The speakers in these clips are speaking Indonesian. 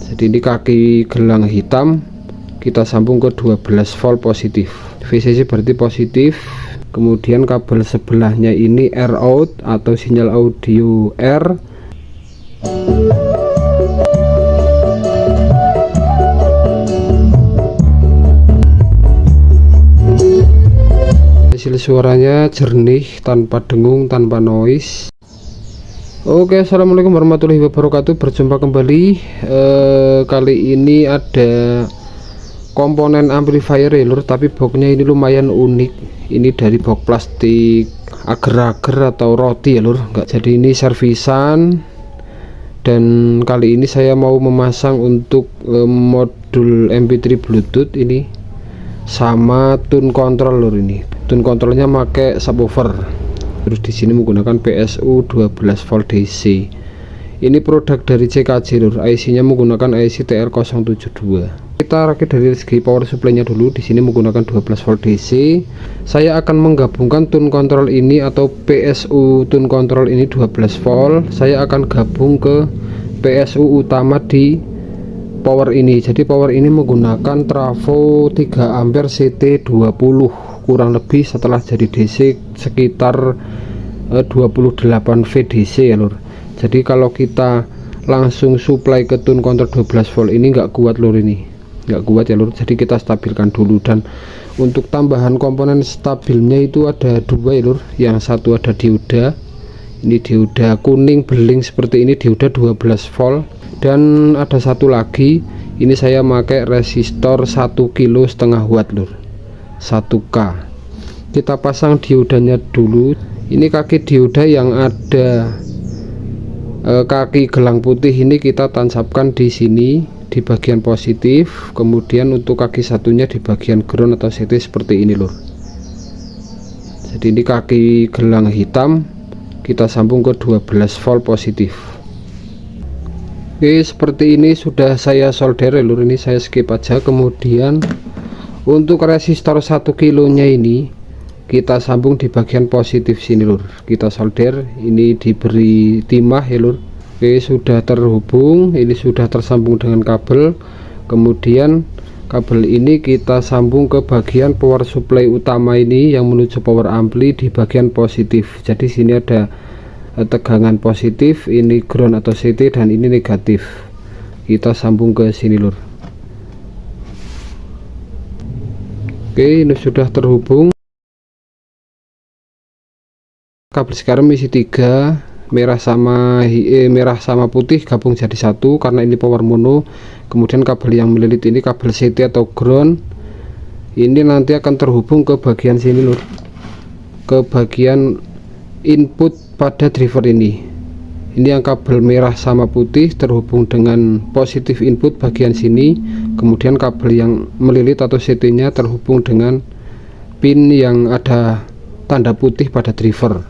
Jadi ini kaki gelang hitam kita sambung ke 12 volt positif. VCC berarti positif. Kemudian kabel sebelahnya ini R out atau sinyal audio R. Hasil suaranya jernih, tanpa dengung, tanpa noise. Oke, assalamualaikum warahmatullahi wabarakatuh. Berjumpa kembali. Kali ini ada komponen amplifier ya lur, tapi boxnya ini lumayan unik. Ini dari box plastik agar-agar atau roti ya lur, enggak. Jadi ini servisan, dan kali ini saya mau memasang untuk modul MP3 Bluetooth ini sama tune control lur. Ini tune controlnya pakai subwoofer. Terus di sini menggunakan PSU 12 volt DC. Ini produk dari CKJ lur. IC-nya menggunakan IC TR072. Kita rakit dari segi power supply-nya dulu. Di sini menggunakan 12 volt DC. Saya akan menggabungkan tune control ini atau PSU tune control ini 12 volt. Saya akan gabung ke PSU utama di power ini. Jadi power ini menggunakan trafo 3 ampere CT20 kurang lebih, setelah jadi DC sekitar 28 VDC ya lur. Jadi kalau kita langsung supply ke tune control 12 volt ini nggak kuat lur, ini nggak kuat ya lur. Jadi kita stabilkan dulu. Dan untuk tambahan komponen stabilnya itu ada dua ya lur. Yang satu ada dioda, ini dioda kuning beling seperti ini, dioda 12 volt. Dan ada satu lagi, ini saya pakai resistor 1,5 kg watt lur, 1K. Kita pasang diodanya dulu. Ini kaki dioda yang ada kaki gelang putih ini kita tancapkan di sini di bagian positif. Kemudian untuk kaki satunya di bagian ground atau CT seperti ini lur. Jadi ini kaki gelang hitam kita sambung ke 12 volt positif. Oke, seperti ini sudah saya solder ya lur. Ini saya skip aja. Kemudian untuk resistor 1 kilonya ini kita sambung di bagian positif sini lur. Kita solder, ini diberi timah ya lur. Oke, sudah terhubung. Ini sudah tersambung dengan kabel. Kemudian kabel ini kita sambung ke bagian power supply utama ini yang menuju power ampli di bagian positif. Jadi sini ada tegangan positif, ini ground atau CT, dan ini negatif. Kita sambung ke sini lur. Oke, ini sudah terhubung. Kabel sekarang isi 3, merah sama putih gabung jadi satu karena ini power mono. Kemudian kabel yang melilit ini kabel CT atau ground, ini nanti akan terhubung ke bagian sini lur, ke bagian input pada driver ini. Ini yang kabel merah sama putih terhubung dengan positif input bagian sini. Kemudian kabel yang melilit atau CT nya terhubung dengan pin yang ada tanda putih pada driver.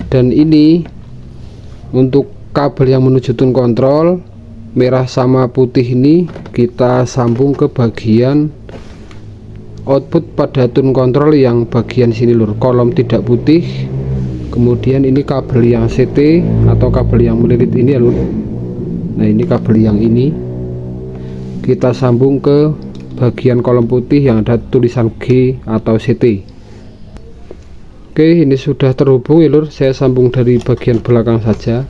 Dan ini untuk kabel yang menuju tune control merah sama putih ini kita sambung ke bagian output pada tune control yang bagian sini lur, kolom tidak putih. Kemudian ini kabel yang CT atau kabel yang melilit ini ya lur. Nah, ini kabel yang ini kita sambung ke bagian kolom putih yang ada tulisan G atau CT. Oke, ini sudah terhubung ya lur. Saya sambung dari bagian belakang saja.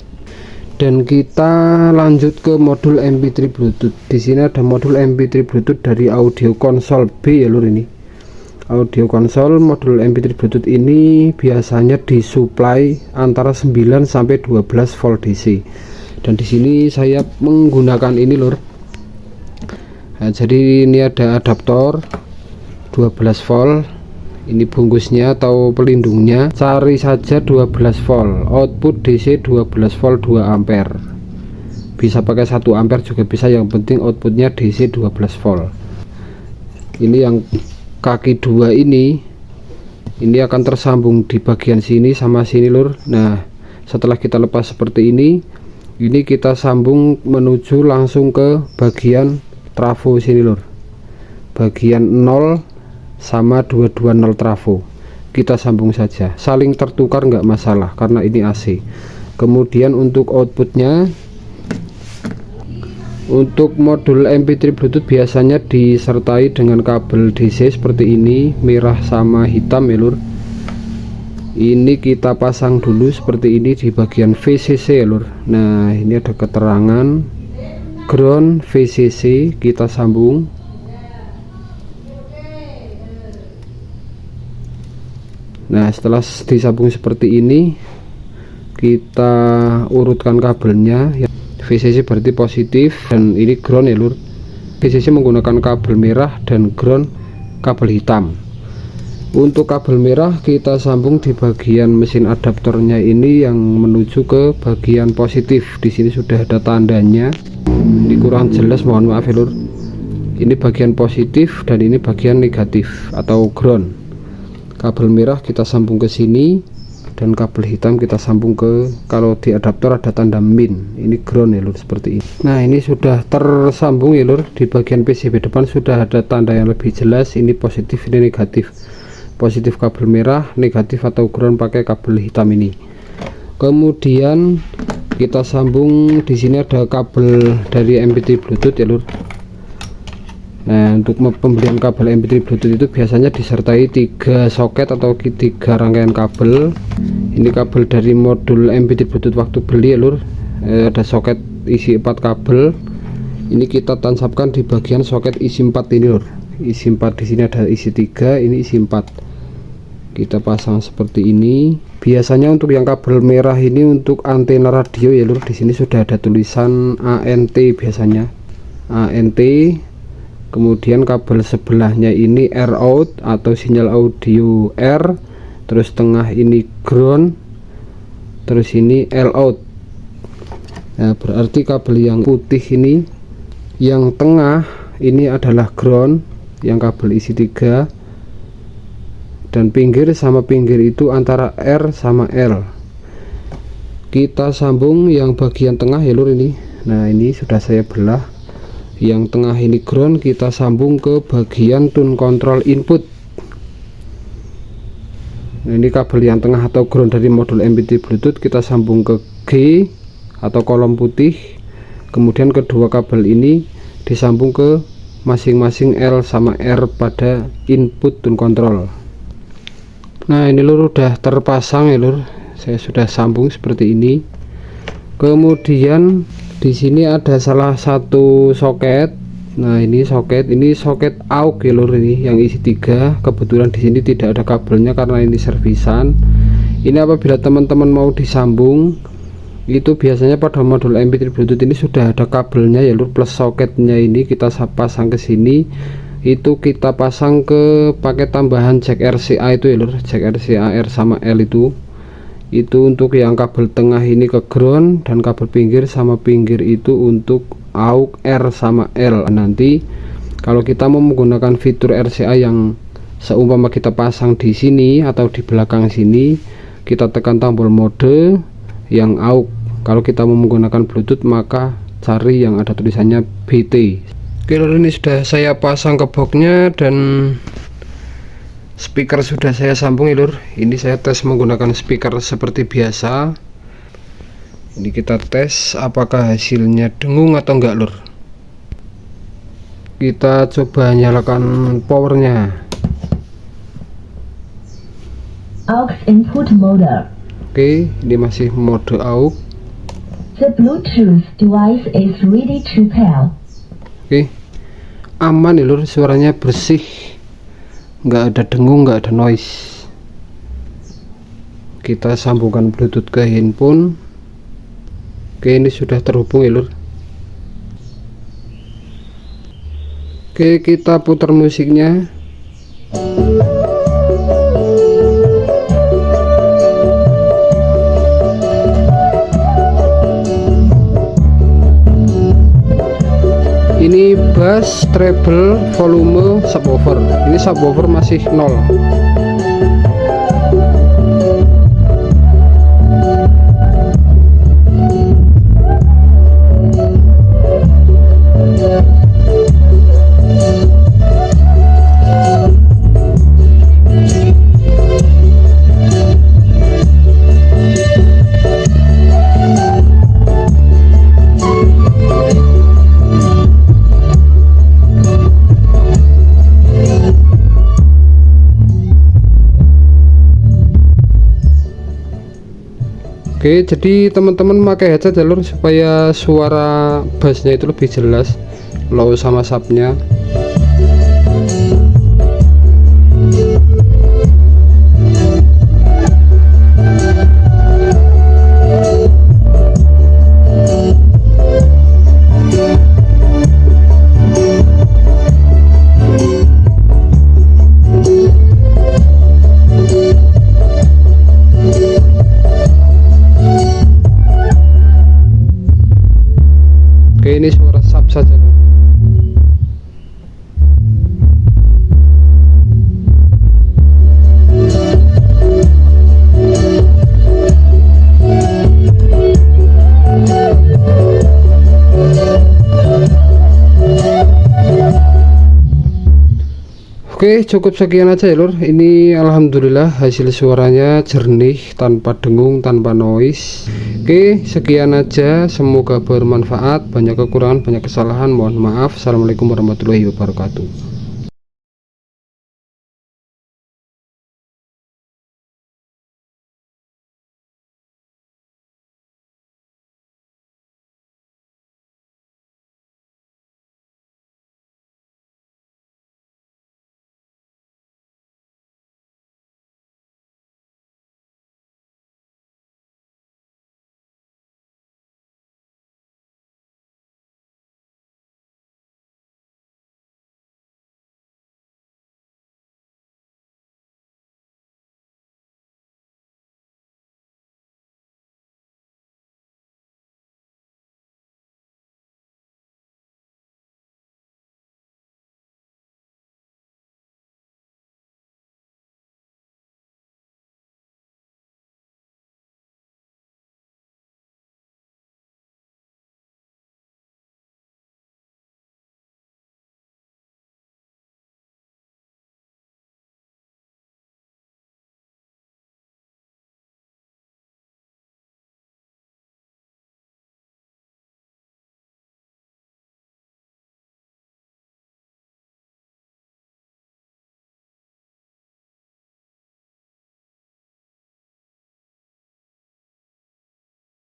Dan kita lanjut ke modul MP3 Bluetooth. Di sini ada modul MP3 Bluetooth dari audio konsol B ya lur. Ini audio konsol modul MP3 Bluetooth ini biasanya disuplai antara 9 sampai 12 volt DC. Dan di sini saya menggunakan ini lur. Nah, jadi ini ada adaptor 12 volt. Ini bungkusnya atau pelindungnya. Cari saja 12 volt, output DC 12 volt 2 ampere. Bisa pakai 1 ampere juga bisa, yang penting outputnya DC 12 volt. Ini yang kaki 2 ini akan tersambung di bagian sini sama sini lur. Nah, setelah kita lepas seperti ini kita sambung menuju langsung ke bagian trafo sini lur. Bagian 0 sama 220 trafo kita sambung saja, saling tertukar nggak masalah karena ini AC. Kemudian untuk outputnya Untuk modul MP3 Bluetooth biasanya disertai dengan kabel DC seperti ini, merah sama hitam ya lur. Ini kita pasang dulu seperti ini di bagian VCC ya lur. Nah ini ada keterangan ground VCC, kita sambung. Nah setelah disambung seperti ini, kita urutkan kabelnya. VCC berarti positif dan ini ground ya lur. VCC menggunakan kabel merah dan ground kabel hitam. Untuk kabel merah kita sambung di bagian mesin adaptornya ini yang menuju ke bagian positif. Di sini sudah ada tandanya. Ini kurang jelas, mohon maaf ya lur. Ini bagian positif dan ini bagian negatif atau ground. Kabel merah kita sambung ke sini dan kabel hitam kita sambung ke, kalau di adaptor ada tanda min, ini ground ya lur, seperti ini. Nah ini sudah tersambung ya lur. Di bagian PCB depan sudah ada tanda yang lebih jelas, ini positif ini negatif. Positif kabel merah, negatif atau ground pakai kabel hitam ini. Kemudian kita sambung, di sini ada kabel dari MP3 Bluetooth ya lur. Nah untuk pembelian kabel MP3 Bluetooth itu biasanya disertai 3 soket atau 3 rangkaian kabel. Ini kabel dari modul MP3 Bluetooth waktu beli ya lur. Ada soket isi 4 kabel. Ini kita tancapkan di bagian soket isi 4 ini lur. Isi 4 di sini ada isi 3, ini isi 4. Kita pasang seperti ini. Biasanya untuk yang kabel merah ini untuk antena radio ya lur. Di sini sudah ada tulisan ANT biasanya. ANT. Kemudian kabel sebelahnya ini R out atau sinyal audio R, terus tengah ini ground, terus ini L out. Nah berarti kabel yang putih ini, yang tengah ini adalah ground, yang kabel isi 3, dan pinggir sama pinggir itu antara R sama L. Kita sambung yang bagian tengah ya lur ini. Nah ini sudah saya belah. Yang tengah ini ground, kita sambung ke bagian tune control input. Nah, ini kabel yang tengah atau ground dari modul MP3 Bluetooth kita sambung ke G atau kolom putih. Kemudian kedua kabel ini disambung ke masing-masing L sama R pada input tune control. Nah ini lur udah terpasang ya lur. Saya sudah sambung seperti ini. Kemudian di sini ada salah satu soket. Nah ini soket AUX ya lur, ini yang isi 3. Kebetulan di sini tidak ada kabelnya karena ini servisan. Ini apabila teman-teman mau disambung, itu biasanya pada modul MP3 Bluetooth ini sudah ada kabelnya ya lur, plus soketnya ini kita pasang ke sini. Itu kita pasang ke pakai tambahan jack RCA itu ya lur, jack RCA R sama L itu untuk yang kabel tengah ini ke ground, dan kabel pinggir sama pinggir itu untuk AUX R sama L. Nanti kalau kita mau menggunakan fitur RCA yang seumpama kita pasang di sini atau di belakang sini, kita tekan tombol mode yang AUX. Kalau kita mau menggunakan Bluetooth maka cari yang ada tulisannya BT. Oke lur, ini sudah saya pasang ke boxnya dan speaker sudah saya sambung ya lur. Ini saya tes menggunakan speaker seperti biasa. Ini kita tes apakah hasilnya dengung atau enggak lur. Kita coba nyalakan powernya. AUX input mode. Oke, ini masih mode AUX. The Bluetooth device is ready to pair. Oke, aman ya lur, suaranya bersih, nggak ada dengung, nggak ada noise. Kita sambungkan Bluetooth ke handphone. Oke, ini sudah terhubung ya lur. Oke, kita putar musiknya. Ini bass, treble, volume, subwoofer. Ini subwoofer masih 0. Oke, jadi teman-teman pakai headset ya lur, supaya suara bassnya itu lebih jelas, low sama subnya. Oke, ini suara sub saja lur. Oke, cukup sekian aja ya lur. Ini alhamdulillah hasil suaranya jernih, tanpa dengung, tanpa noise. Oke, sekian aja, semoga bermanfaat. Banyak kekurangan, banyak kesalahan, mohon maaf. Assalamualaikum warahmatullahi wabarakatuh.